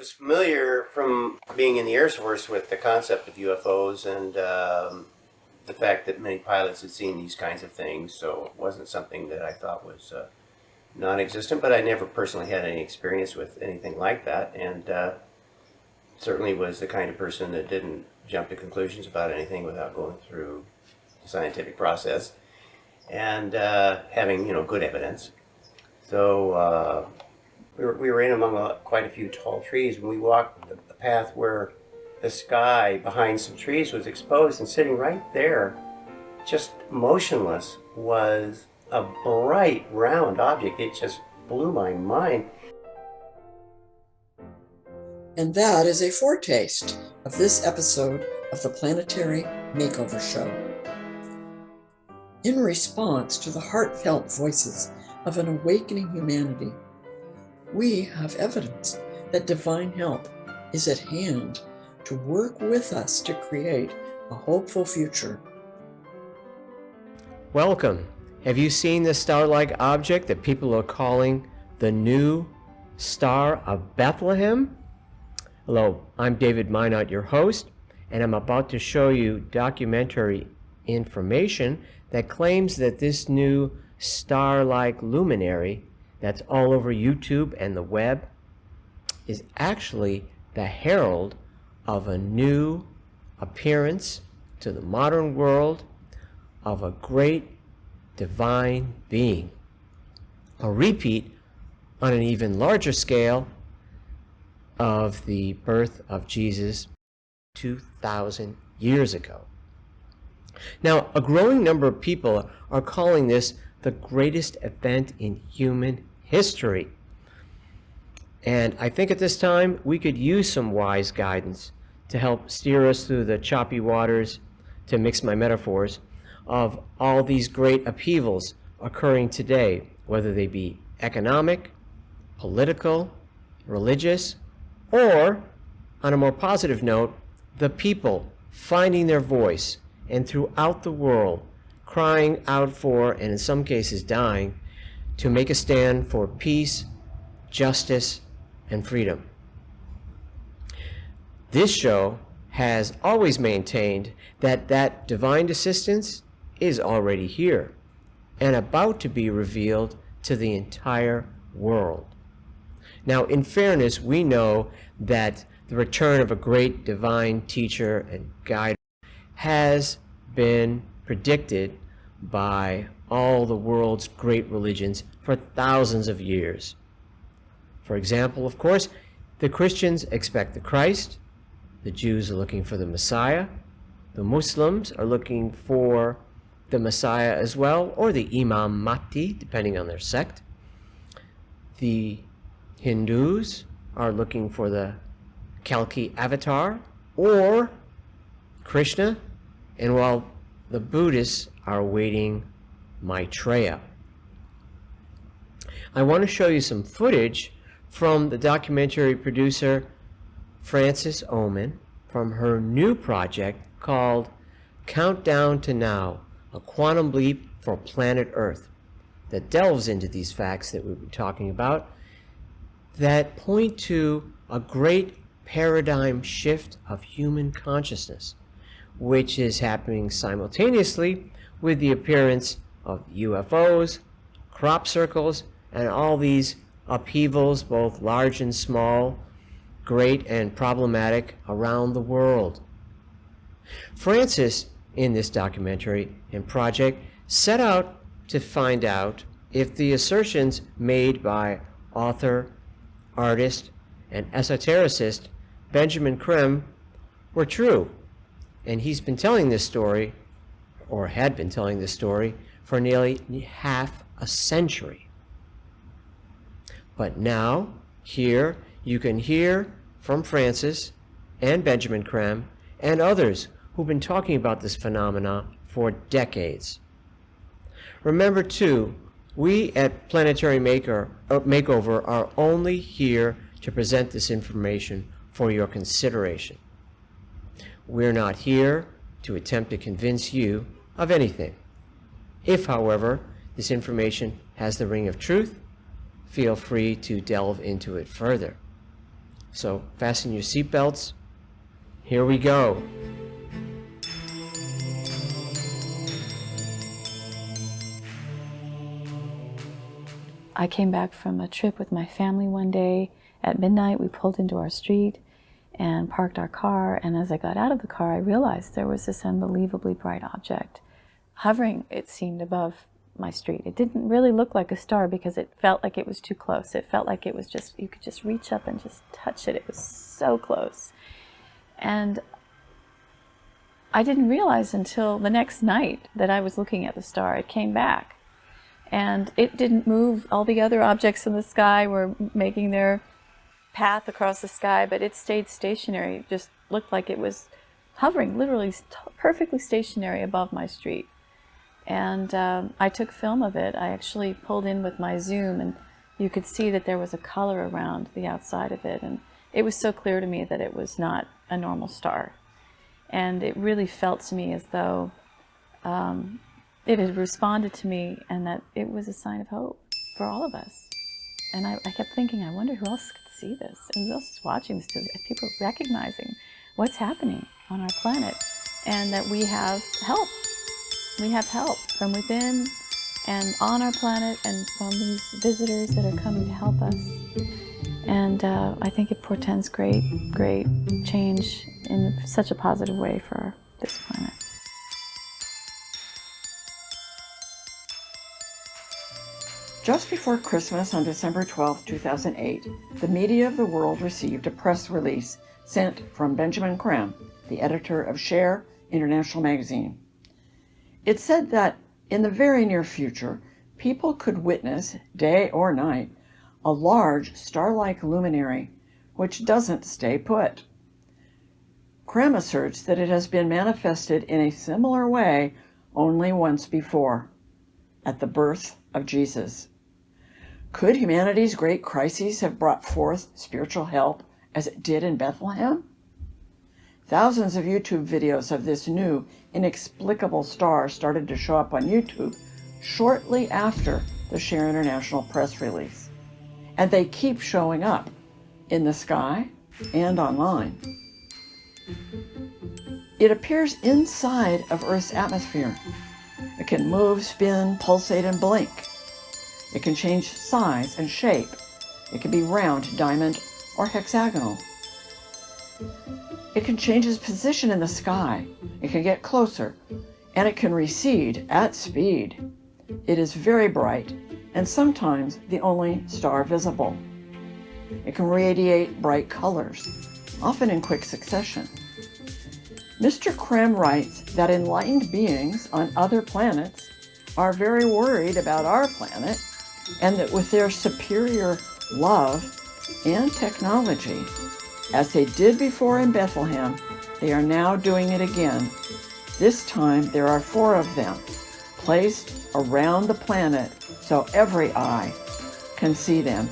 was familiar from being in the Air Force with the concept of UFOs and the fact that many pilots had seen these kinds of things, so it wasn't something that I thought was non-existent, but I never personally had any experience with anything like that, and certainly was the kind of person that didn't jump to conclusions about anything without going through the scientific process and having, good evidence. So we were in among quite a few tall trees, and we walked the path where the sky behind some trees was exposed, and sitting right there, just motionless, was a bright round object. It just blew my mind. And that is a foretaste of this episode of the Planetary Makeover Show. In response to the heartfelt voices of an awakening humanity, we have evidence that divine help is at hand to work with us to create a hopeful future. Welcome. Have you seen the star-like object that people are calling the new Star of Bethlehem? Hello, I'm David Mynott, your host, and I'm about to show you documentary information that claims that this new star-like luminary that's all over YouTube and the web is actually the herald of a new appearance to the modern world of a great divine being. A repeat on an even larger scale of the birth of Jesus 2,000 years ago. Now, a growing number of people are calling this the greatest event in human history. And I think at this time we could use some wise guidance to help steer us through the choppy waters, to mix my metaphors, of all these great upheavals occurring today, whether they be economic, political, religious, or, on a more positive note, the people finding their voice and throughout the world crying out for, and in some cases dying, to make a stand for peace, justice, and freedom. This show has always maintained that divine assistance is already here and about to be revealed to the entire world. Now, in fairness, we know that the return of a great divine teacher and guide has been predicted by all the world's great religions for thousands of years. For example, of course, the Christians expect the Christ, the Jews are looking for the Messiah, the Muslims are looking for the Messiah as well, or the Imam Mahdi, depending on their sect. The Hindus are looking for the Kalki avatar, or Krishna, and while the Buddhists are awaiting Maitreya. I want to show you some footage from the documentary producer Frances Oman from her new project called Countdown to Now, a quantum leap for planet Earth, that delves into these facts that we've been talking about that point to a great paradigm shift of human consciousness, which is happening simultaneously with the appearance of UFOs, crop circles, and all these upheavals, both large and small, great and problematic, around the world. Frances, in this documentary and project, set out to find out if the assertions made by author, artist, and esotericist Benjamin Creme were true. And he's been telling this story, or had been telling this story, for nearly half a century. But now, here, you can hear from Frances and Benjamin Creme and others who've been talking about this phenomena for decades. Remember, too, we at Planetary Makeover are only here to present this information for your consideration. We're not here to attempt to convince you of anything. If, however, this information has the ring of truth, feel free to delve into it further. So fasten your seatbelts. Here we go. I came back from a trip with my family one day. At midnight, we pulled into our street and parked our car. And as I got out of the car, I realized there was this unbelievably bright object hovering, it seemed, above my street. It didn't really look like a star because it felt like it was too close. It felt like it was just, you could just reach up and just touch it. It was so close. And I didn't realize until the next night that I was looking at the star. It came back. And it didn't move. All the other objects in the sky were making their path across the sky, but it stayed stationary. It just looked like it was hovering, literally perfectly stationary above my street. And I took film of it. I actually pulled in with my zoom, and you could see that there was a color around the outside of it. And it was so clear to me that it was not a normal star. And it really felt to me as though it had responded to me, and that it was a sign of hope for all of us. And I kept thinking, I wonder who else could see this, and who else is watching this too. People recognizing what's happening on our planet, and that we have help. We have help from within and on our planet, and from these visitors that are coming to help us. And I think it portends great, great change in such a positive way for this planet. Just before Christmas on December 12, 2008, the media of the world received a press release sent from Benjamin Creme, the editor of Share International magazine. It said that in the very near future, people could witness, day or night, a large star-like luminary which doesn't stay put. Creme asserts that it has been manifested in a similar way only once before, at the birth of Jesus. Could humanity's great crises have brought forth spiritual help as it did in Bethlehem? Thousands of YouTube videos of this new, inexplicable star started to show up on YouTube shortly after the Share International press release. And they keep showing up in the sky and online. It appears inside of Earth's atmosphere. It can move, spin, pulsate, and blink. It can change size and shape. It can be round, diamond, or hexagonal. It can change its position in the sky. It can get closer, and it can recede at speed. It is very bright, and sometimes the only star visible. It can radiate bright colors, often in quick succession. Mr. Creme writes that enlightened beings on other planets are very worried about our planet, and that with their superior love and technology, as they did before in Bethlehem, they are now doing it again. This time there are 4 of them, placed around the planet so every eye can see them.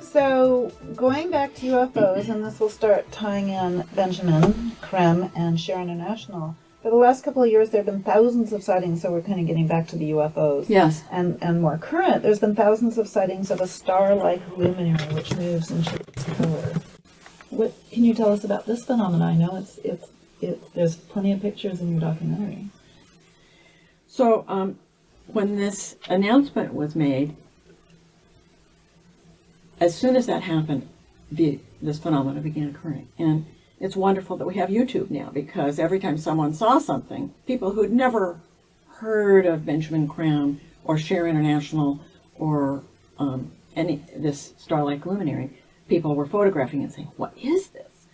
So, going back to UFOs, and this will start tying in Benjamin Creme and Share International. For the last couple of years, there have been thousands of sightings, so we're kind of getting back to the UFOs. Yes. And more current, there's been thousands of sightings of a star-like luminary which moves and shapes color. What can you tell us about this phenomenon? I know there's plenty of pictures in your documentary. So when this announcement was made, as soon as that happened, this phenomenon began occurring. And it's wonderful that we have YouTube now, because every time someone saw something, people who'd never heard of Benjamin Creme or Share International or this star-like luminary, people were photographing and saying, "What is this?"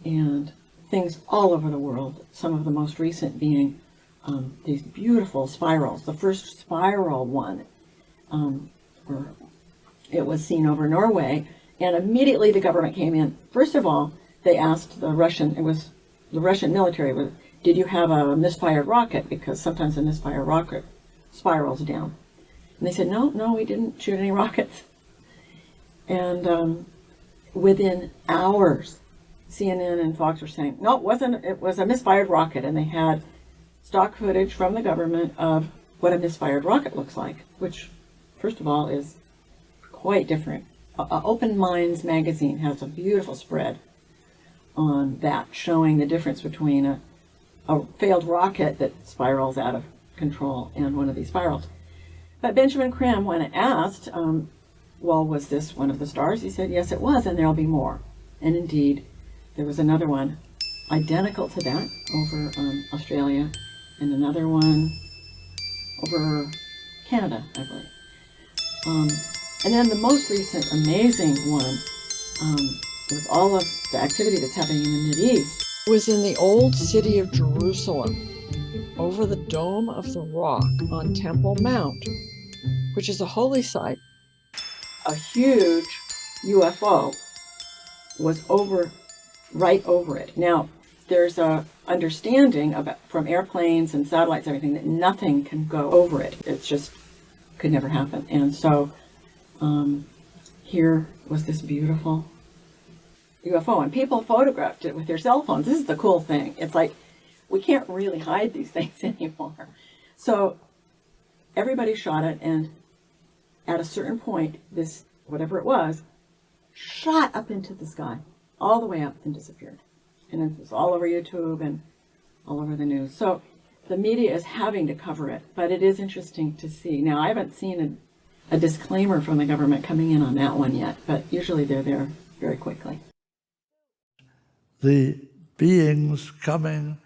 And things all over the world, some of the most recent being these beautiful spirals. The first spiral one, it was seen over Norway, and immediately the government came in. First of all, they asked the Russian military, did you have a misfired rocket? Because sometimes a misfired rocket spirals down. And they said, no, we didn't shoot any rockets. And within hours, CNN and Fox were saying, no, it wasn't. It was a misfired rocket. And they had stock footage from the government of what a misfired rocket looks like, which, first of all, is quite different. Open Minds magazine has a beautiful spread on that, showing the difference between a failed rocket that spirals out of control and one of these spirals. But Benjamin Creme, when asked, well, was this one of the stars? He said, yes, it was, and there'll be more. And indeed, there was another one identical to that over Australia, and another one over Canada, I believe. And then the most recent amazing one, with all of the activity that's happening in the Mideast, was in the old city of Jerusalem, over the Dome of the Rock on Temple Mount, which is a holy site. a huge UFO was right over it. Now, there's a understanding from airplanes and satellites, everything, that nothing can go over it. It just could never happen. And so here was this beautiful UFO, and people photographed it with their cell phones. This is the cool thing. It's like, we can't really hide these things anymore. So everybody shot it, and at a certain point, this, whatever it was, shot up into the sky, all the way up and disappeared. And it was all over YouTube and all over the news. So the media is having to cover it, but it is interesting to see. Now, I haven't seen a disclaimer from the government coming in on that one yet, but usually they're there very quickly. The beings coming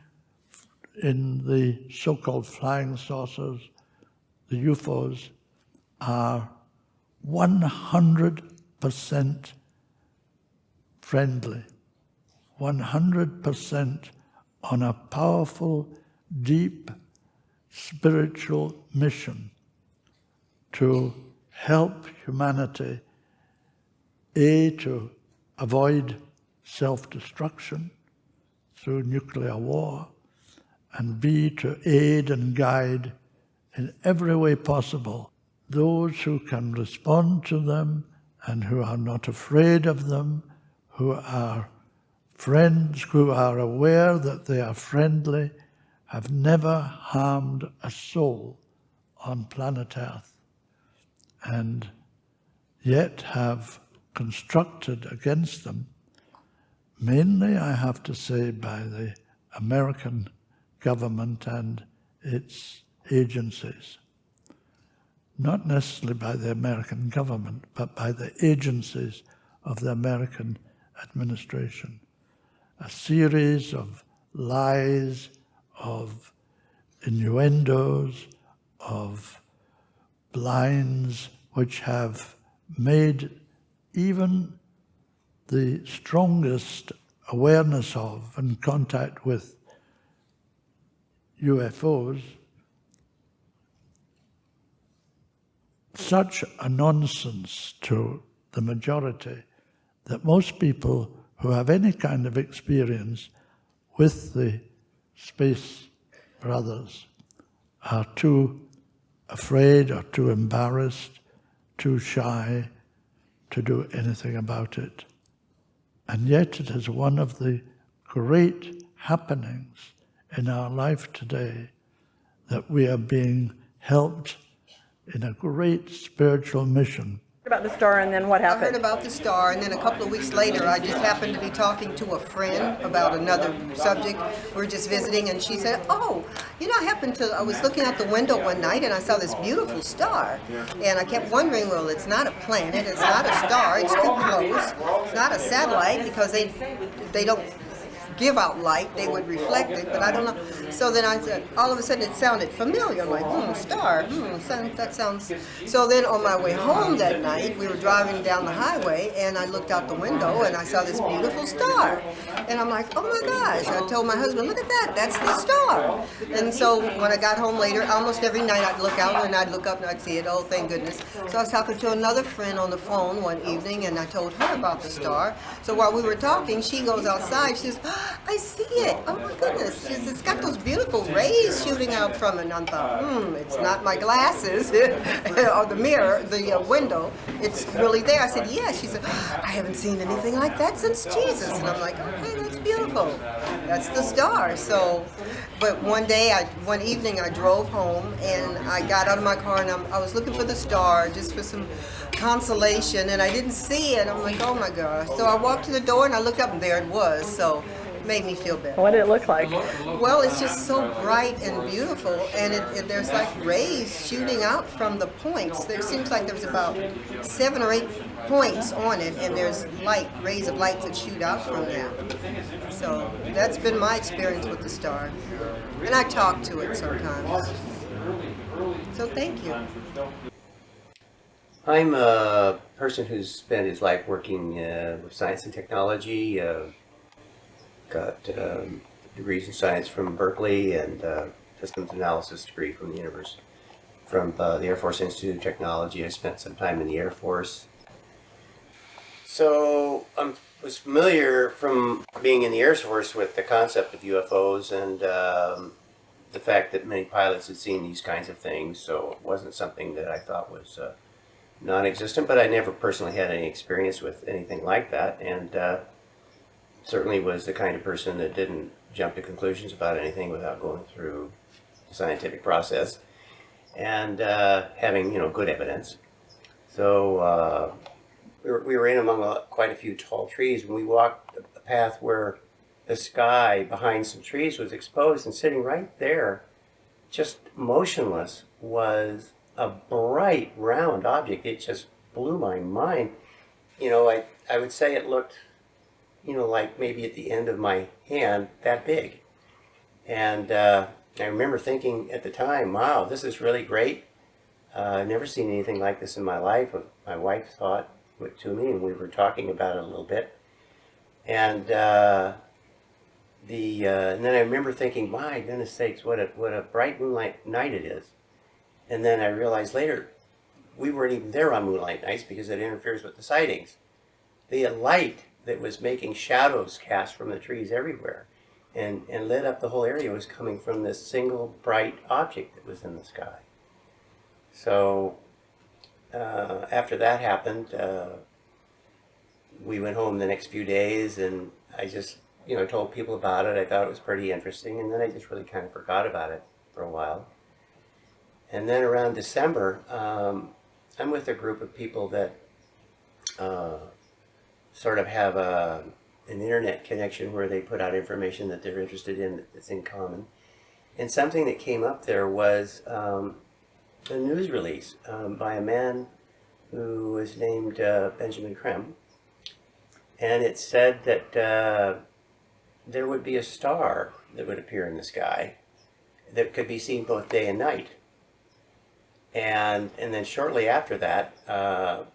in the so-called flying saucers, the UFOs, are 100% friendly, 100% on a powerful, deep, spiritual mission to help humanity, A, to avoid self-destruction through nuclear war, and B, to aid and guide in every way possible those who can respond to them and who are not afraid of them, who are friends, who are aware that they are friendly, have never harmed a soul on planet Earth, and yet have constructed against them, mainly, I have to say, by the American government and its agencies. Not necessarily by the American government, but by the agencies of the American administration. A series of lies, of innuendos, of blinds, which have made even the strongest awareness of and contact with UFOs such a nonsense to the majority that most people who have any kind of experience with the space brothers are too afraid or too embarrassed, too shy to do anything about it. And yet it is one of the great happenings in our life today that we are being helped in a great spiritual mission. About the star, and then what I happened? heard about the star, and then a couple of weeks later, I just happened to be talking to a friend about another subject. We were just visiting, and she said, oh, you know, I was looking out the window one night, and I saw this beautiful star. And I kept wondering, well, it's not a planet, it's not a star, it's too close. It's not a satellite, because they don't give out light, they would reflect it, but I don't know. So then I said, all of a sudden it sounded familiar. I'm like, star, that sounds. So then on my way home that night, we were driving down the highway, and I looked out the window and I saw this beautiful star. And I'm like, oh my gosh. I told my husband, look at that, that's the star. And so when I got home later, almost every night I'd look out and I'd look up and I'd see it, oh thank goodness. So I was talking to another friend on the phone one evening, and I told her about the star. So while we were talking, she goes outside, she says, I see it. Oh my goodness. It's got those beautiful rays shooting out from it. And I thought, it's not my glasses or the mirror, the window. It's really there. I said, yeah. She said, I haven't seen anything like that since Jesus. And I'm like, okay, that's beautiful. That's the star. So, but one evening I drove home and I got out of my car and I was looking for the star just for some consolation, and I didn't see it. I'm like, oh my gosh. So I walked to the door and I looked up and there it was. So it made me feel better. What did it look like? Well, it's just so bright and beautiful, and there's like rays shooting out from the points. There seems like there's about 7 or 8 points on it, and there's rays of light that shoot out from that. So that's been my experience with the star. And I talk to it sometimes. So thank you. I'm a person who's spent his life working with science and technology. Got degrees in science from Berkeley and systems analysis degree from the University, from the Air Force Institute of Technology. I spent some time in the Air Force. So I was familiar from being in the Air Force with the concept of UFOs and the fact that many pilots had seen these kinds of things. So it wasn't something that I thought was non-existent, but I never personally had any experience with anything like that, and certainly was the kind of person that didn't jump to conclusions about anything without going through the scientific process and having, good evidence. So we were in among quite a few tall trees, and we walked a path where the sky behind some trees was exposed, and sitting right there, just motionless, was a bright round object. It just blew my mind. I would say it looked, like maybe at the end of my hand, that big. And I remember thinking at the time, wow, this is really great. I've never seen anything like this in my life. My wife thought it to me, and we were talking about it a little bit. And and then I remember thinking, my goodness sakes, what a bright moonlight night it is. And then I realized later, we weren't even there on moonlight nights because it interferes with the sightings. The light that was making shadows cast from the trees everywhere and lit up the whole area was coming from this single bright object that was in the sky. So after that happened, we went home the next few days, and I just, told people about it. I thought it was pretty interesting, and then I just really kind of forgot about it for a while. And then around December, I'm with a group of people that sort of have an internet connection where they put out information that they're interested in that's in common. And something that came up there was a news release by a man who was named Benjamin Krem. And it said that there would be a star that would appear in the sky that could be seen both day and night. And then shortly after that,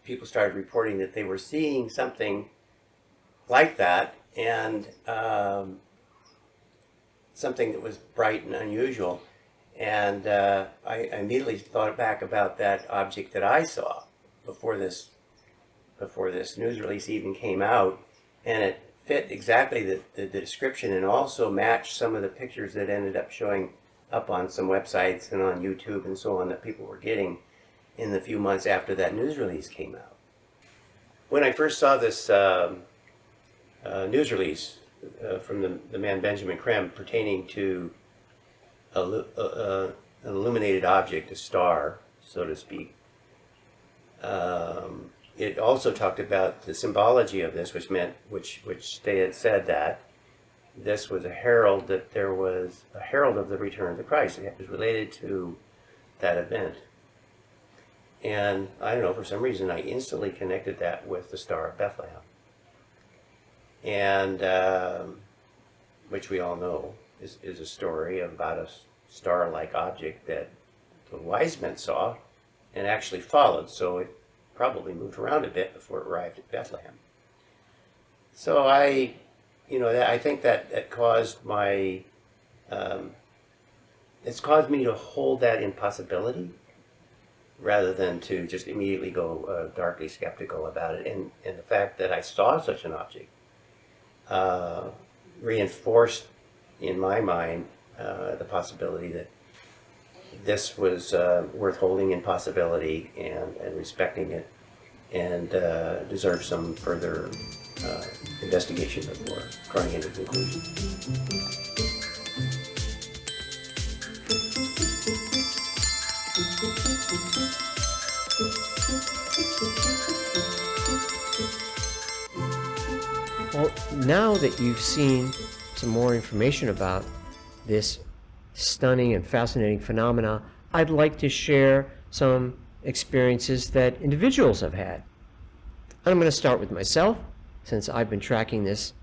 people started reporting that they were seeing something like that, and something that was bright and unusual. And I immediately thought back about that object that I saw before this news release even came out, and it fit exactly the description, and also matched some of the pictures that ended up showing up on some websites and on YouTube and so on that people were getting in the few months after that news release came out. When I first saw this news release from the man Benjamin Krem pertaining to an illuminated object, a star, so to speak, it also talked about the symbology of this, which they had said that this was a herald, that there was a herald of the return of the Christ. It was related to that event. And I don't know, for some reason I instantly connected that with the Star of Bethlehem. And which we all know is a story about a star-like object that the wise men saw and actually followed. So it probably moved around a bit before it arrived at Bethlehem. So I think that caused my, it's caused me to hold that in possibility rather than to just immediately go darkly skeptical about it. And the fact that I saw such an object reinforced in my mind the possibility that this was worth holding in possibility and respecting it, and deserves some further investigation before drawing into conclusion. Well, now that you've seen some more information about this stunning and fascinating phenomena, I'd like to share some experiences that individuals have had. I'm going to start with myself, since I've been tracking this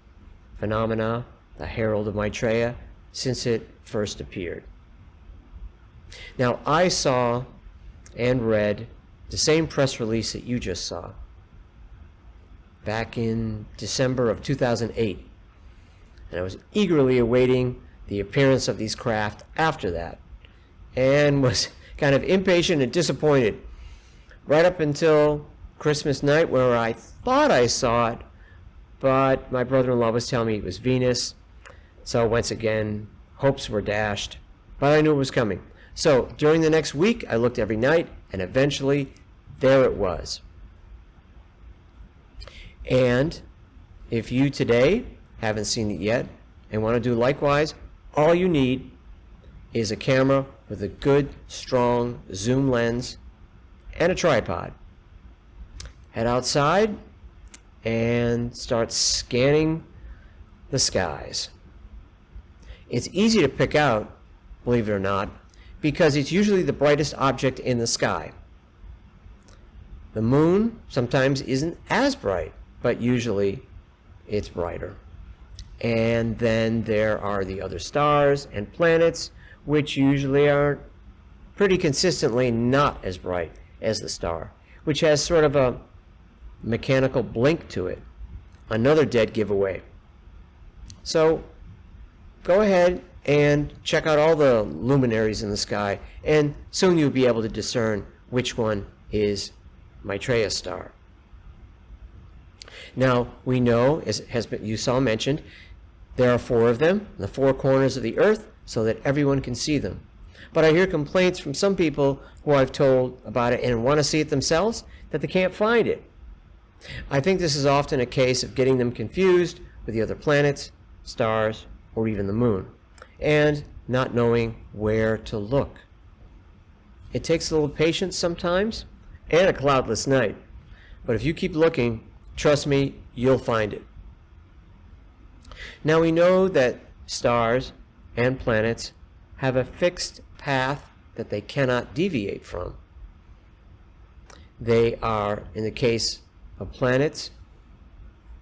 phenomena, the Herald of Maitreya, since it first appeared. Now, I saw and read the same press release that you just saw back in December of 2008, and I was eagerly awaiting the appearance of these craft after that, and was kind of impatient and disappointed right up until Christmas night, where I thought I saw it, but my brother-in-law was telling me it was Venus. So once again, hopes were dashed, but I knew it was coming. So during the next week, I looked every night, and eventually there it was. And if you today haven't seen it yet and want to do likewise, all you need is a camera with a good, strong zoom lens and a tripod. Head outside and start scanning the skies. It's easy to pick out, believe it or not, because it's usually the brightest object in the sky. The moon sometimes isn't as bright, but usually it's brighter. And then there are the other stars and planets, which usually are pretty consistently not as bright as the star, which has sort of a mechanical blink to it. Another dead giveaway. So go ahead and check out all the luminaries in the sky, and soon you'll be able to discern which one is Maitreya's star. Now, we know, as you saw mentioned, there are 4 of them in the 4 corners of the earth so that everyone can see them. But I hear complaints from some people who I've told about it and want to see it themselves that they can't find it. I think this is often a case of getting them confused with the other planets, stars, or even the moon, and not knowing where to look. It takes a little patience sometimes and a cloudless night, but if you keep looking, trust me, you'll find it. Now we know that stars and planets have a fixed path that they cannot deviate from. They are, in the case of planets,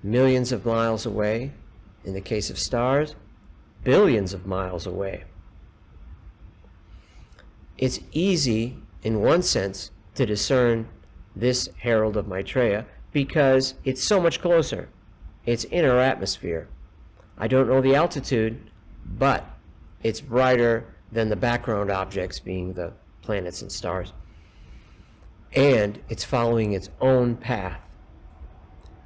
millions of miles away. In the case of stars, billions of miles away. It's easy, in one sense, to discern this Herald of Maitreya because it's so much closer. It's in our atmosphere. I don't know the altitude, but it's brighter than the background objects, being the planets and stars. And it's following its own path.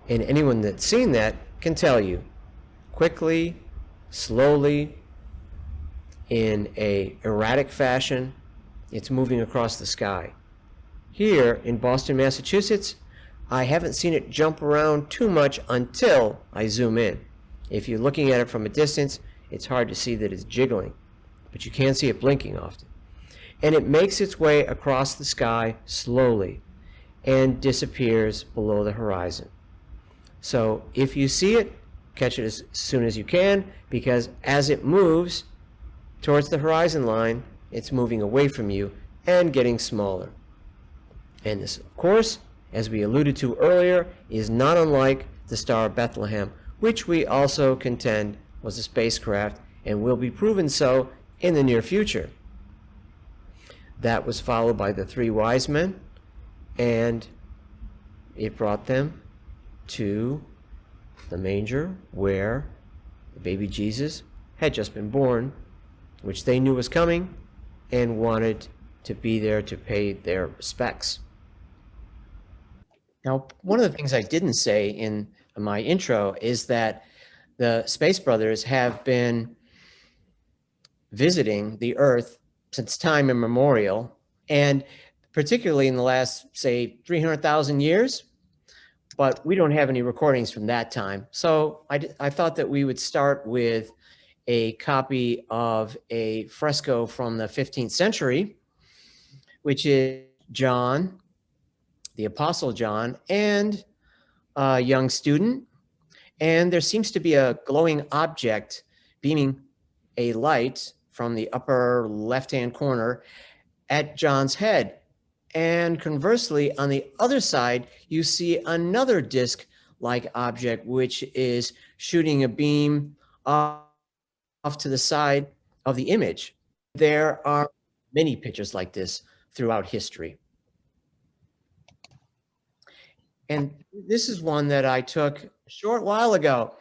And anyone that's seen that can tell you, quickly, slowly, in a erratic fashion, it's moving across the sky. Here in Boston, Massachusetts, I haven't seen it jump around too much until I zoom in. If you're looking at it from a distance, it's hard to see that it's jiggling, but you can see it blinking often. And it makes its way across the sky slowly and disappears below the horizon. So if you see it, catch it as soon as you can, because as it moves towards the horizon line, it's moving away from you and getting smaller. And this, of course, as we alluded to earlier, is not unlike the Star of Bethlehem, which we also contend was a spacecraft and will be proven so in the near future. That was followed by the 3 wise men, and it brought them to the manger where the baby Jesus had just been born, which they knew was coming and wanted to be there to pay their respects. Now, one of the things I didn't say in my intro is that the Space Brothers have been visiting the Earth since time immemorial, and particularly in the last, say, 300,000 years, but we don't have any recordings from that time. So I thought that we would start with a copy of a fresco from the 15th century, which is John, the Apostle John, and a young student. And there seems to be a glowing object beaming a light from the upper left-hand corner at John's head. And conversely, on the other side, you see another disc-like object, which is shooting a beam off to the side of the image. There are many pictures like this throughout history. And this is one that I took a short while ago.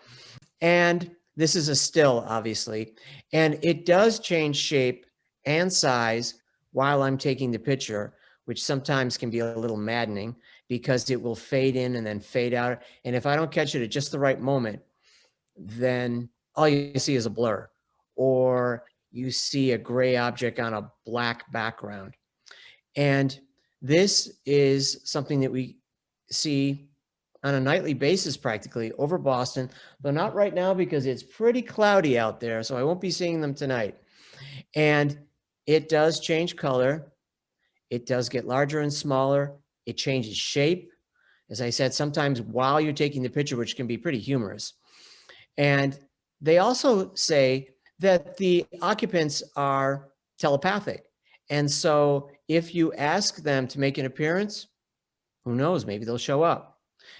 And this is a still, obviously. And it does change shape and size while I'm taking the picture, which sometimes can be a little maddening because it will fade in and then fade out. And if I don't catch it at just the right moment, then all you see is a blur, or you see a gray object on a black background. And this is something that we see on a nightly basis practically over Boston, though not right now because it's pretty cloudy out there, so I won't be seeing them tonight. And it does change color. It does get larger and smaller. It changes shape. As I said, sometimes while you're taking the picture, which can be pretty humorous. And they also say that the occupants are telepathic. And so if you ask them to make an appearance, who knows, maybe they'll show up.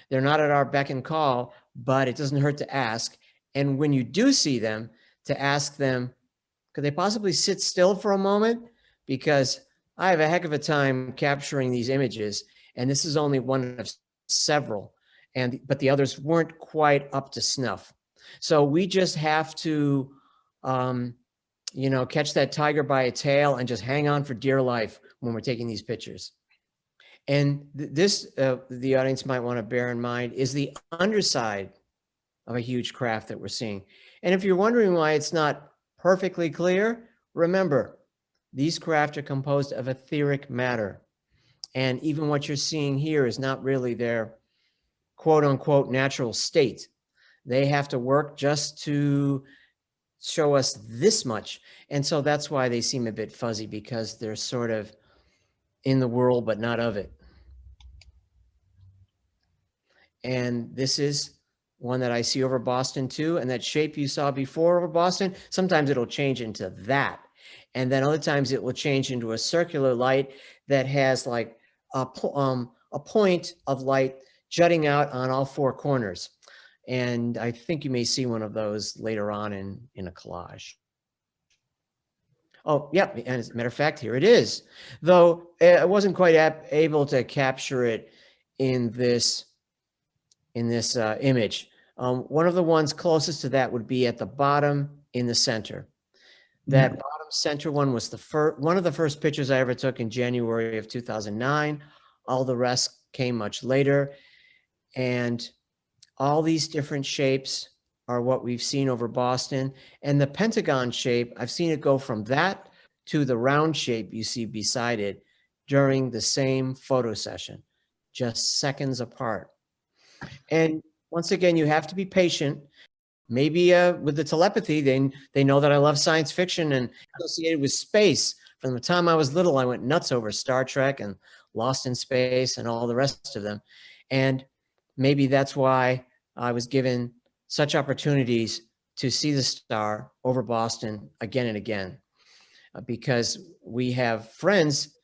They're not at our beck and call, but it doesn't hurt to ask. And when you do see them, to ask them, could they possibly sit still for a moment? Because I have a heck of a time capturing these images, and this is only one of several, but the others weren't quite up to snuff. So we just have to, catch that tiger by a tail and just hang on for dear life when we're taking these pictures. And this, the audience might want to bear in mind, is the underside of a huge craft that we're seeing. And if you're wondering why it's not perfectly clear, remember, these craft are composed of etheric matter. And even what you're seeing here is not really their quote unquote natural state. They have to work just to show us this much. And so that's why they seem a bit fuzzy, because they're sort of in the world, but not of it. And this is one that I see over Boston too. And that shape you saw before over Boston, sometimes it'll change into that. And then other times it will change into a circular light that has like a point of light jutting out on all four corners. And I think you may see one of those later on in a collage. Oh, yep. And as a matter of fact, here it is. Though I wasn't quite able to capture it in this image. One of the ones closest to that would be at the bottom in the center. That bottom center one was one of the first pictures I ever took in January of 2009. All the rest came much later. And all these different shapes are what we've seen over Boston. And the pentagon shape, I've seen it go from that to the round shape you see beside it during the same photo session, just seconds apart. And once again, you have to be patient. Maybe with the telepathy, they know that I love science fiction and associated with space. From the time I was little, I went nuts over Star Trek and Lost in Space and all the rest of them. And maybe that's why I was given such opportunities to see the star over Boston again and again, because we have friends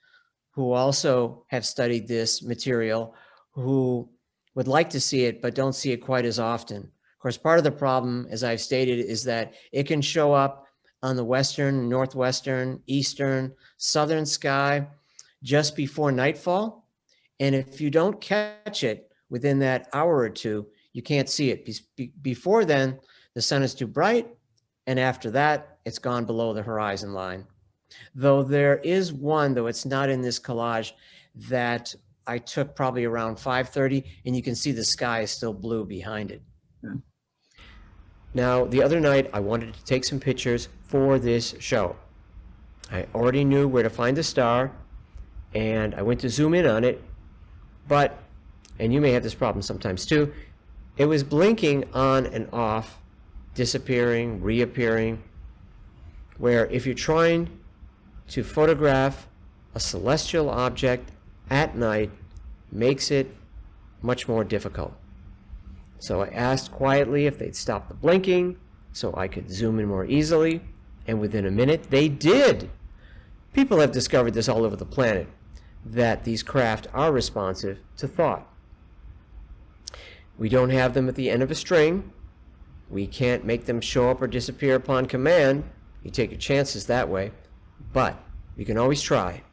who also have studied this material who would like to see it, but don't see it quite as often. Of course, part of the problem, as I've stated, is that it can show up on the western, northwestern, eastern, southern sky just before nightfall. And if you don't catch it within that hour or two, you can't see it. Before then, the sun is too bright, and after that, it's gone below the horizon line. Though there is one, though it's not in this collage, that I took probably around 5:30, and you can see the sky is still blue behind it. Now, the other night, I wanted to take some pictures for this show. I already knew where to find the star, and I went to zoom in on it, but, and you may have this problem sometimes too, it was blinking on and off, disappearing, reappearing, where if you're trying to photograph a celestial object at night, makes it much more difficult. So I asked quietly if they'd stop the blinking so I could zoom in more easily, and within a minute they did. People have discovered this all over the planet, that these craft are responsive to thought. We don't have them at the end of a string. We can't make them show up or disappear upon command. You take your chances that way, but you can always try.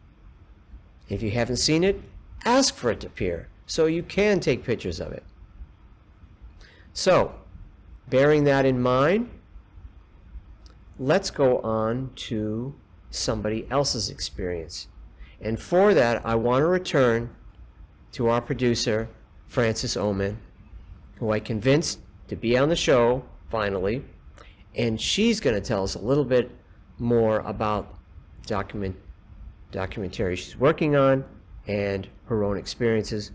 If you haven't seen it, ask for it to appear so you can take pictures of it. So, bearing that in mind, let's go on to somebody else's experience. And for that, I want to return to our producer, Frances Oman, who I convinced to be on the show, finally, and she's going to tell us a little bit more about documentary she's working on and her own experiences,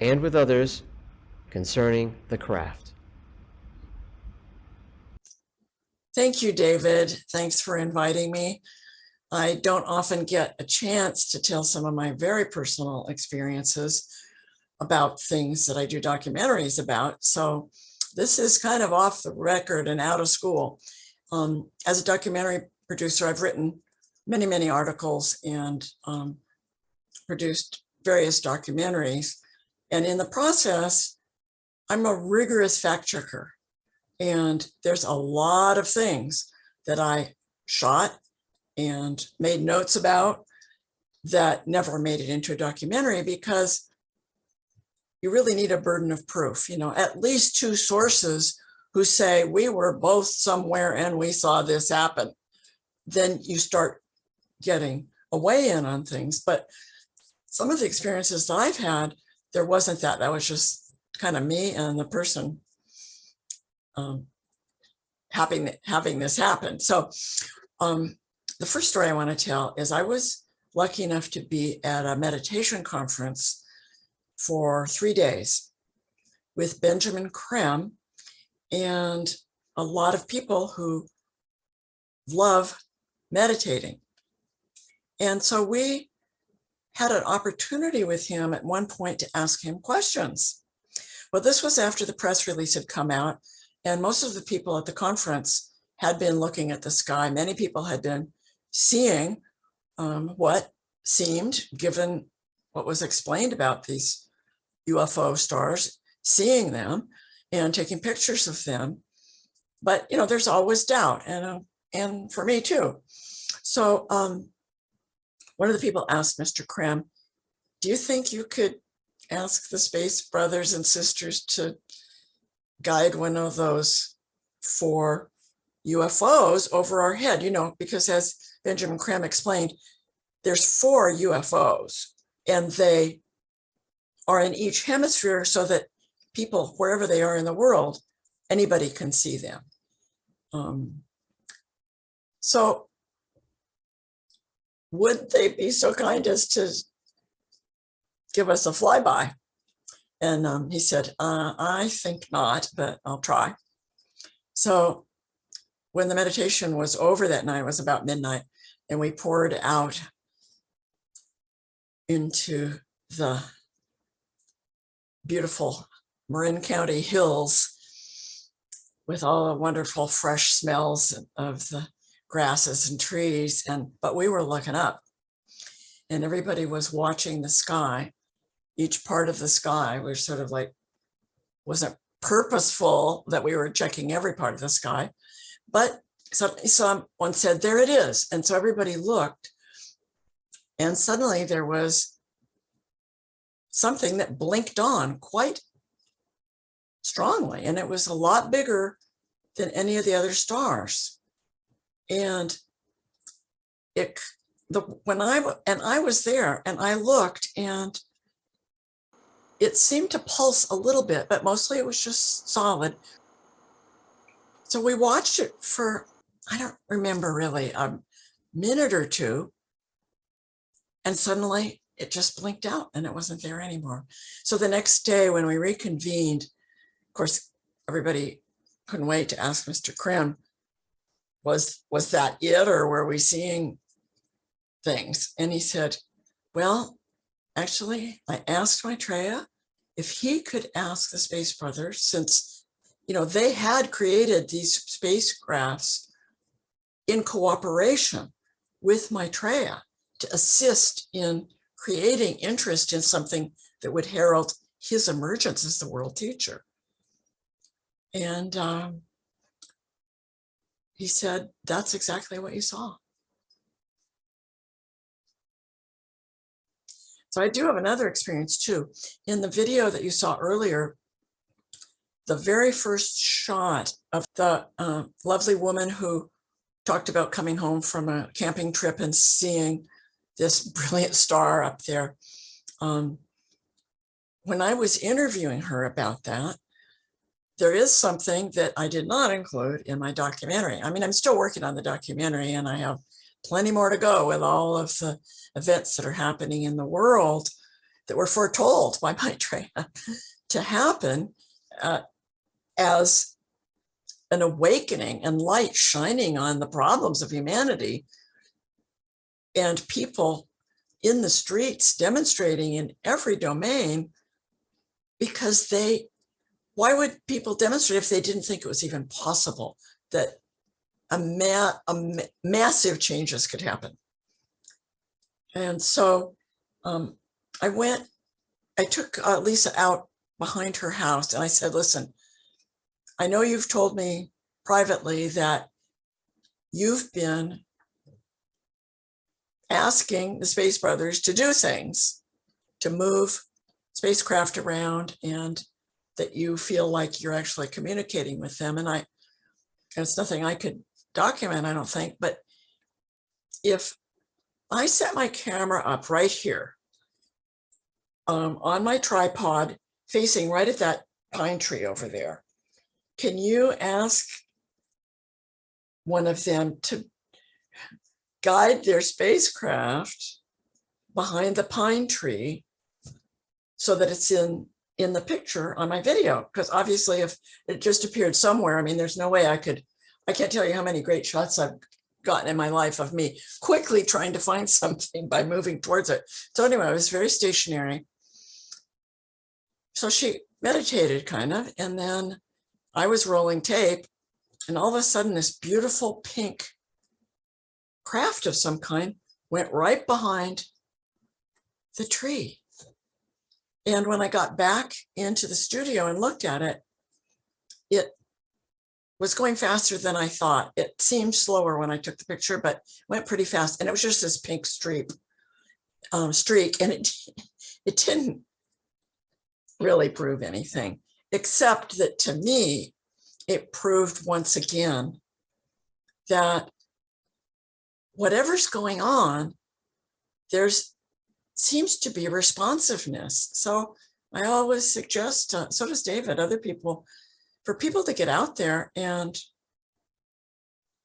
and with others, concerning the craft. Thank you, David. Thanks for inviting me. I don't often get a chance to tell some of my very personal experiences about things that I do documentaries about. So this is kind of off the record and out of school. As a documentary producer, I've written many, many articles and produced various documentaries. And in the process, I'm a rigorous fact checker. And there's a lot of things that I shot and made notes about that never made it into a documentary, because you really need a burden of proof, at least two sources who say we were both somewhere and we saw this happen. Then you start getting a weigh-in on things. But some of the experiences that I've had, there wasn't that. That was just kind of me and the person having this happen. So the first story I want to tell is I was lucky enough to be at a meditation conference for 3 days with Benjamin Krem and a lot of people who love meditating. And so we had an opportunity with him at one point to ask him questions. Well, this was after the press release had come out, and most of the people at the conference had been looking at the sky. Many people had been seeing what seemed, given what was explained about these UFO stars, seeing them and taking pictures of them. But, there's always doubt, and for me too. So one of the people asked Mr. Krem, do you think you could ask the space brothers and sisters to guide one of those 4 UFOs over our head? Because as Benjamin Krem explained, there's 4 UFOs and they are in each hemisphere so that people, wherever they are in the world, anybody can see them. So would they be so kind as to give us a flyby? And he said, I think not, but I'll try. So when the meditation was over that night, it was about midnight, and we poured out into the beautiful Marin County hills with all the wonderful fresh smells of the grasses and trees. But we were looking up, and everybody was watching the sky. Each part of the sky was sort of like, wasn't purposeful that we were checking every part of the sky, but suddenly someone said, there it is. And so everybody looked, and suddenly there was something that blinked on quite strongly, and it was a lot bigger than any of the other stars. And I was there, and I looked, and it seemed to pulse a little bit, but mostly it was just solid. So we watched it for, I don't remember really, a minute or two. And suddenly it just blinked out and it wasn't there anymore. So the next day when we reconvened, of course, everybody couldn't wait to ask Mr. Krim, was that it, or were we seeing things? And he said, well, actually, I asked Maitreya if he could ask the Space Brothers, since, they had created these spacecrafts in cooperation with Maitreya to assist in creating interest in something that would herald his emergence as the world teacher. And he said, that's exactly what you saw. So I do have another experience too. In the video that you saw earlier, the very first shot of the lovely woman who talked about coming home from a camping trip and seeing this brilliant star up there. When I was interviewing her about that, there is something that I did not include in my documentary. I mean, I'm still working on the documentary and I have plenty more to go with all of the events that are happening in the world that were foretold by Maitreya to happen as an awakening and light shining on the problems of humanity, and people in the streets demonstrating in every domain, because why would people demonstrate if they didn't think it was even possible that massive changes could happen? And so I took Lisa out behind her house and I said, listen, I know you've told me privately that you've been asking the Space Brothers to do things, to move spacecraft around, and that you feel like you're actually communicating with them. And it's nothing I could document, I don't think, but if I set my camera up right here on my tripod facing right at that pine tree over there, can you ask one of them to guide their spacecraft behind the pine tree so that it's in the picture on my video? Because obviously if it just appeared somewhere, I mean, there's no way I can't tell you how many great shots I've gotten in my life of me quickly trying to find something by moving towards it. So anyway, I was very stationary. So she meditated kind of, and then I was rolling tape, and all of a sudden this beautiful pink craft of some kind went right behind the tree. And when I got back into the studio and looked at it, it was going faster than I thought. It seemed slower when I took the picture, but went pretty fast. And it was just this pink streak, and it didn't really prove anything, except that to me, it proved once again that whatever's going on, there's seems to be responsiveness. So I always suggest, so does David, other people, for people to get out there and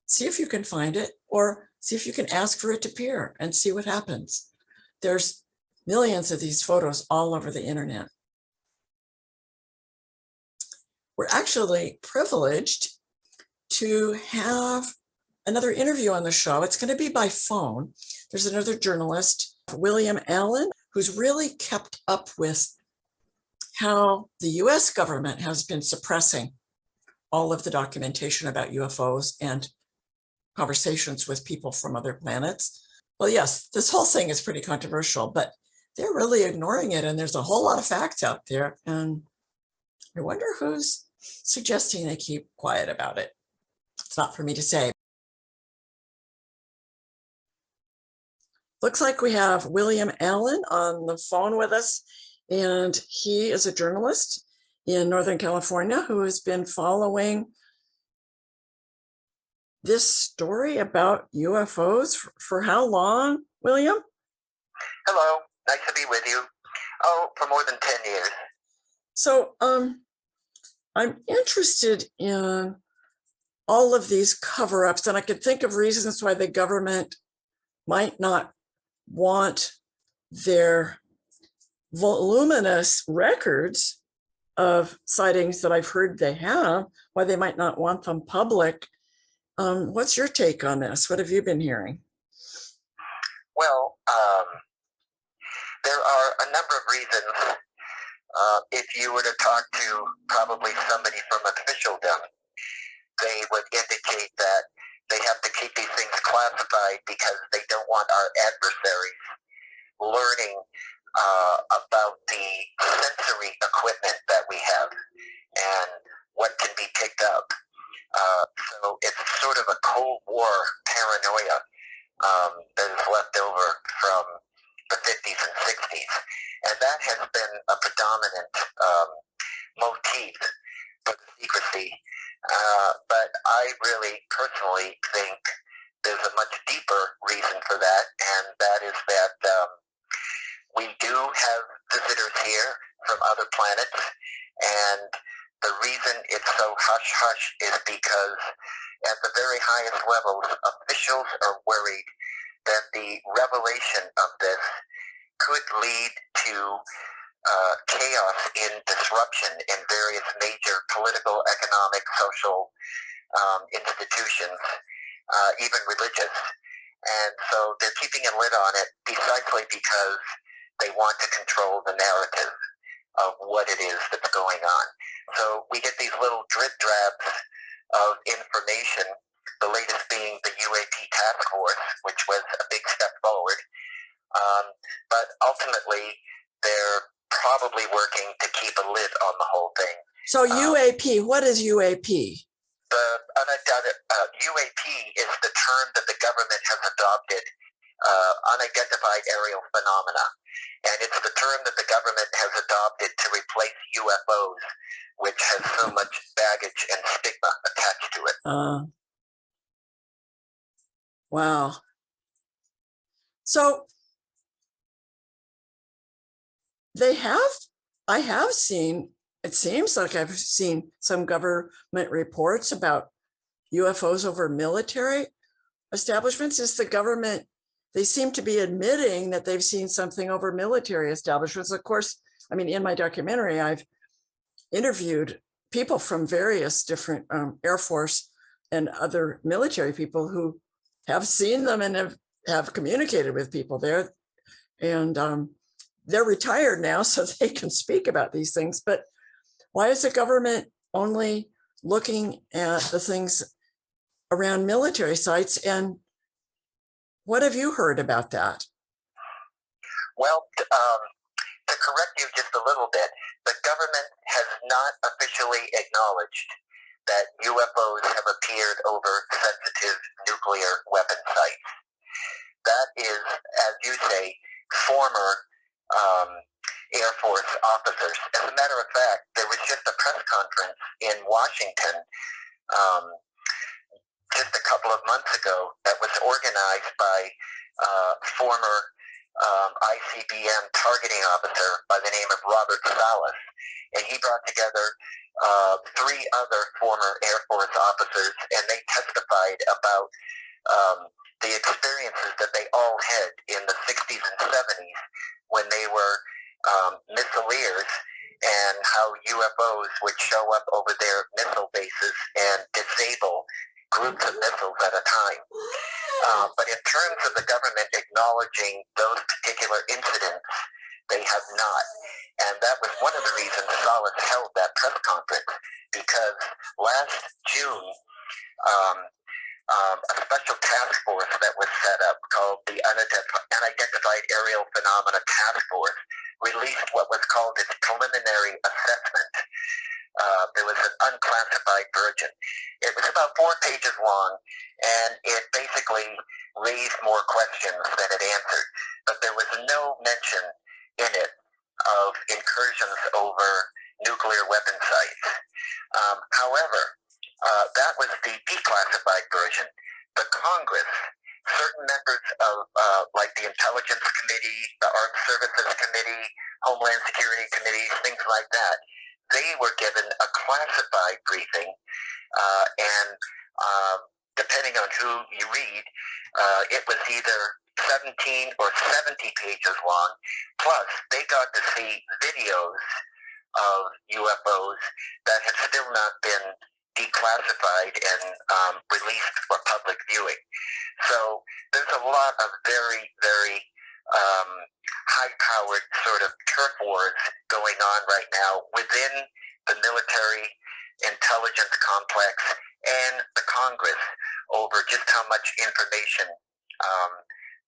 see if you can find it, or see if you can ask for it to appear and see what happens. There's millions of these photos all over the internet. We're actually privileged to have another interview on the show. It's going to be by phone. There's another journalist, William Allen, who's really kept up with how the US government has been suppressing all of the documentation about UFOs and conversations with people from other planets. Well, yes, this whole thing is pretty controversial, but they're really ignoring it. And there's a whole lot of facts out there. And I wonder who's suggesting they keep quiet about it. It's not for me to say. Looks like we have William Allen on the phone with us, and he is a journalist in Northern California who has been following this story about UFOs for how long, William? Hello, nice to be with you. Oh, for more than 10 years. So I'm interested in all of these cover-ups, and I could think of reasons why the government might not want their voluminous records of sightings that I've heard they have, why they might not want them public. What's your take on this? What have you been hearing? Well, there are a number of reasons. If you were to talk to probably somebody from officialdom, they would indicate that they have to keep these things classified because they don't want our adversaries learning about the sensory equipment that we have and what can be picked up. So it's sort of a Cold War paranoia that is left over from the 50s and 60s. And that has been a predominant motif for the secrecy. But I really personally think there's a much deeper reason for that, and that is that we do have visitors here from other planets, and the reason it's so hush-hush is because at the very highest levels, officials are worried that the revelation of this could lead to chaos and disruption in various major political, economic, social institutions, even religious. And so they're keeping a lid on it precisely because they want to control the narrative of what it is that's going on. So we get these little drip drabs of information, the latest being the UAP task force, which was a big step forward. But ultimately, they're probably working to keep a lid on the whole thing. So UAP, what is UAP? The unidentified UAP is the term that the government has adopted, unidentified aerial phenomena, and it's the term that the government has adopted to replace UFOs, which has so much baggage and stigma attached to it. Wow. So I have seen, it seems like I've seen some government reports about UFOs over military establishments. Is the government, they seem to be admitting that they've seen something over military establishments. Of course, I mean, in my documentary, I've interviewed people from various different Air Force and other military people who have seen them and have communicated with people there. And they're retired now, so they can speak about these things. But why is the government only looking at the things around military sites? And what have you heard about that? Well, to correct you just a little bit, the government has not officially acknowledged that UFOs have appeared over sensitive nuclear weapon sites. That is, as you say, former Air Force officers. As a matter of fact, there was just a press conference in Washington just a couple of months ago that was organized by former ICBM targeting officer by the name of Robert Salas, and he brought together 3 other former Air Force officers, and they testified about the experiences that they all had in the 60s and 70s when they were missileers, and how UFOs would show up over their missile bases and disable groups of missiles at a time. But in terms of the government acknowledging those particular incidents, they have not. And that was one of the reasons Salas held that press conference, because last June, a special task force that was set up called the Unidentified Aerial Phenomena Task Force released what was called its preliminary assessment. There was an unclassified version. It was about 4 pages long, and it basically raised more questions than it answered. But there was no mention in it of incursions over nuclear weapon sites. However, that was the declassified version. The Congress, certain members of like the Intelligence Committee, the Armed Services Committee, Homeland Security Committees, things like that, they were given a classified briefing, and depending on who you read, it was either 17 or 70 pages long. Plus, they got to see videos of UFOs that have still not been declassified and released for public viewing. So there's a lot of very, very high-powered sort of turf wars going on right now within the military intelligence complex and the Congress over just how much information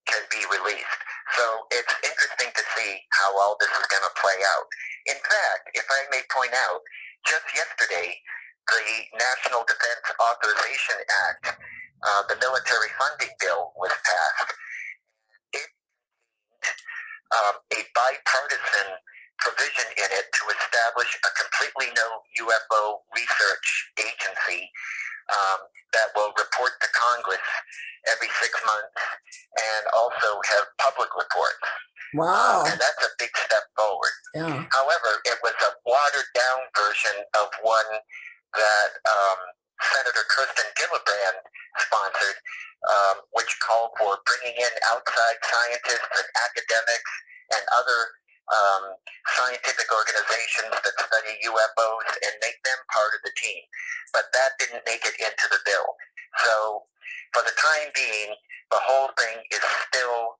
can be released. So it's interesting to see how all this is going to play out. In fact, if I may point out, just yesterday, the National Defense Authorization Act, the military funding bill, was passed. It a bipartisan provision in it to establish a completely no UFO research agency that will report to Congress every 6 months and also have public reports. Wow. And that's a big step forward. Yeah. However, it was a watered-down version of one that Senator Kirsten Gillibrand sponsored, which called for bringing in outside scientists and academics and other scientific organizations that study UFOs and make them part of the team. But that didn't make it into the bill. So for the time being, the whole thing is still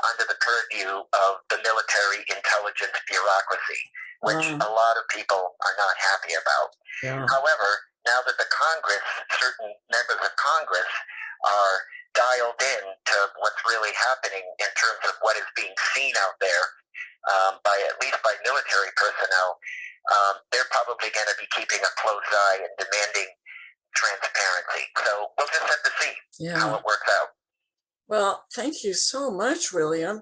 under the purview of the military intelligence bureaucracy, which a lot of people are not happy about. Yeah. However, now that the Congress, certain members of Congress are dialed in to what's really happening in terms of what is being seen out there, at least by military personnel, they're probably going to be keeping a close eye and demanding transparency. So we'll just have to see how it works out. Well, thank you so much, William.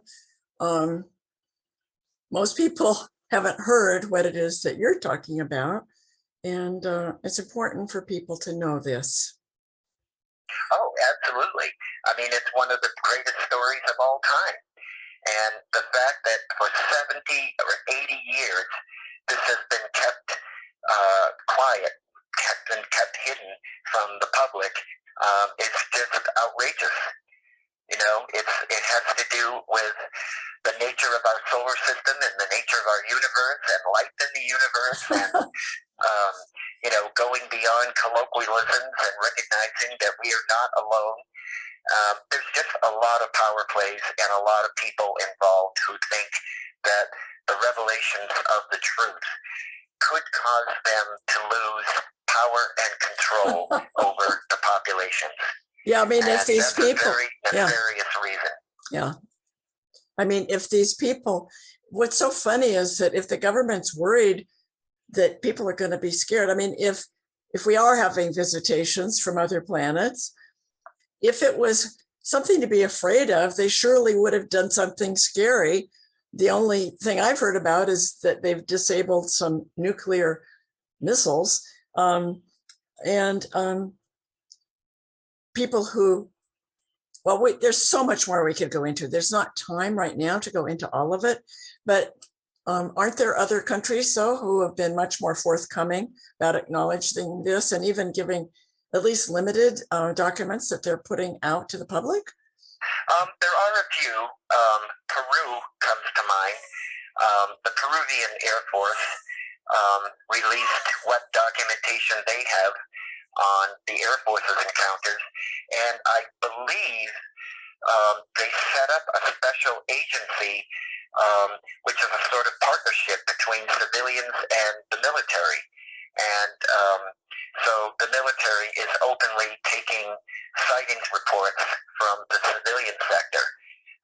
Most people haven't heard what it is that you're talking about, and it's important for people to know this. Oh, absolutely. I mean, it's one of the greatest stories of all time. And the fact that for 70 or 80 years, this has been kept quiet, kept hidden from the public, it's just outrageous. You know, it has to do with the nature of our solar system and the nature of our universe and life in the universe and, going beyond colloquialisms and recognizing that we are not alone. There's just a lot of power plays and a lot of people involved who think that the revelations of the truth could cause them to lose power and control over the populations. Yeah, I mean, if these that's people, a very nefarious reason. Yeah. I mean, if these people, what's so funny is that if the government's worried that people are going to be scared, I mean, if we are having visitations from other planets, if it was something to be afraid of, they surely would have done something scary. The only thing I've heard about is that they've disabled some nuclear missiles, people who, well, there's so much more we could go into. There's not time right now to go into all of it, but aren't there other countries, though, who have been much more forthcoming about acknowledging this and even giving at least limited documents that they're putting out to the public? There are a few. Peru comes to mind. The Peruvian Air Force released what documentation they have on the Air Force's encounters, and I believe they set up a special agency, which is a sort of partnership between civilians and the military. And so the military is openly taking sightings reports from the civilian sector.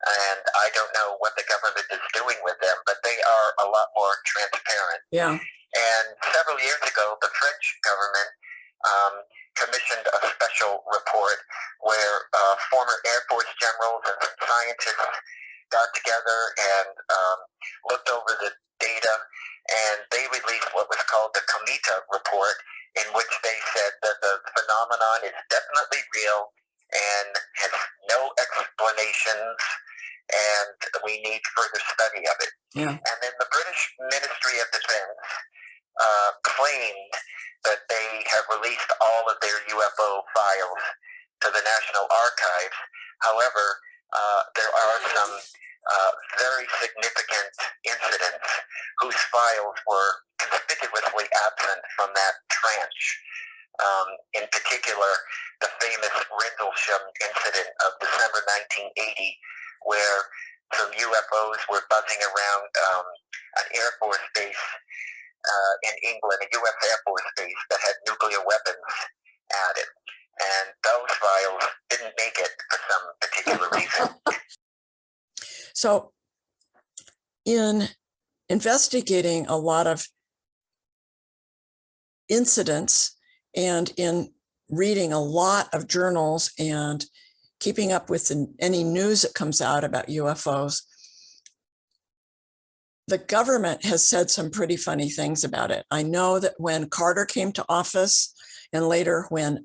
And I don't know what the government is doing with them, but they are a lot more transparent. Yeah. And several years ago, the French government commissioned a special report where former Air Force generals and some scientists got together and looked over the data, and they released what was called the Cometa report, in which they said that the phenomenon is definitely real and has no explanations, and we need further study of it. Yeah. And then the British Ministry of Defense claimed that they have released all all of their UFO files to the National Archives. However, there are some very significant incidents whose files were conspicuously absent from that tranche. In particular, the famous Rendlesham incident of December 1980, where some UFOs were buzzing around an Air Force base in England, a U.S. Air Force base that had nuclear weapons at it. And those files didn't make it for some particular reason. So, in investigating a lot of incidents and in reading a lot of journals and keeping up with any news that comes out about UFOs, the government has said some pretty funny things about it. I know that when Carter came to office and later when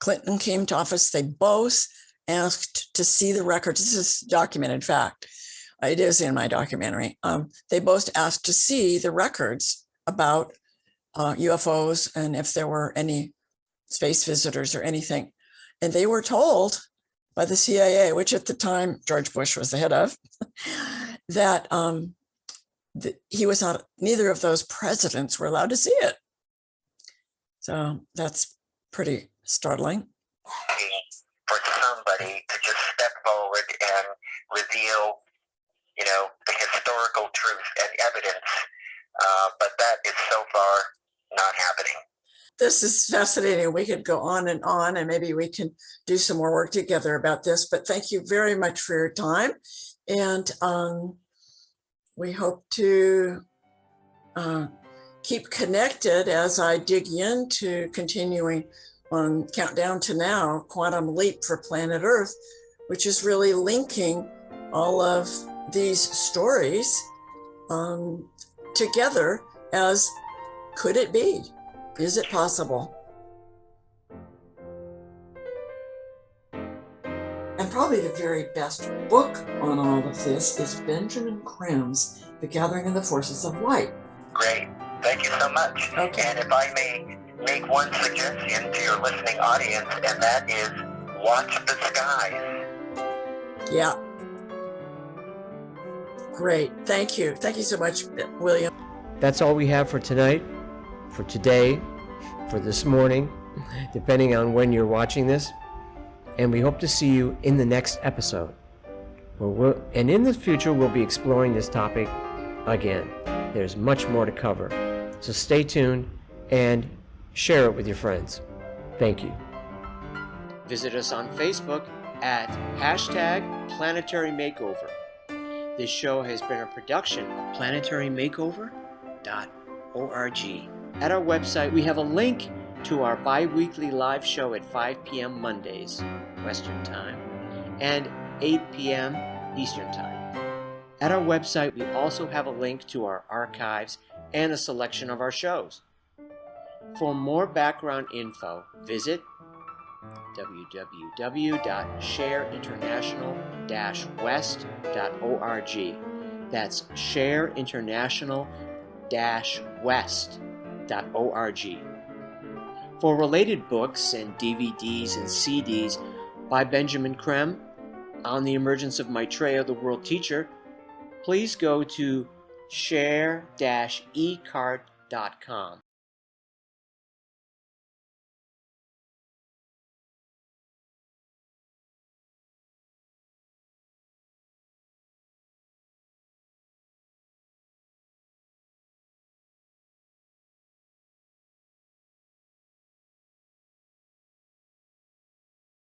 Clinton came to office, they both asked to see the records. This is documented fact. It is in my documentary. They both asked to see the records about UFOs and if there were any space visitors or anything. And they were told by the CIA, which at the time George Bush was the head of, that he was not, neither of those presidents were allowed to see it. So that's pretty startling. For somebody to just step forward and reveal, the historical truth and evidence, but that is so far not happening. This is fascinating. We could go on, and maybe we can do some more work together about this, but thank you very much for your time. And we hope to keep connected as I dig into continuing on Countdown to Now, Quantum Leap for Planet Earth, which is really linking all of these stories together as, could it be? Is it possible? And probably the very best book on all of this is Benjamin Crem's The Gathering of the Forces of Light. Great. Thank you so much. Okay. And if I may make one suggestion to your listening audience, and that is watch the skies. Yeah. Great. Thank you. Thank you so much, William. That's all we have for tonight, for today, for this morning, depending on when you're watching this. And we hope to see you in the next episode. And in the future, we'll be exploring this topic again. There's much more to cover. So stay tuned and share it with your friends. Thank you. Visit us on Facebook at #Planetary Makeover. This show has been a production of planetarymakeover.org. At our website, we have a link to our bi-weekly live show at 5 p.m. Mondays, Western Time, and 8 p.m. Eastern Time. At our website, we also have a link to our archives and a selection of our shows. For more background info, visit www.shareinternational-west.org. That's shareinternational-west.org. For related books and DVDs and CDs by Benjamin Crem on the emergence of Maitreya, the world teacher, please go to share-ecart.com.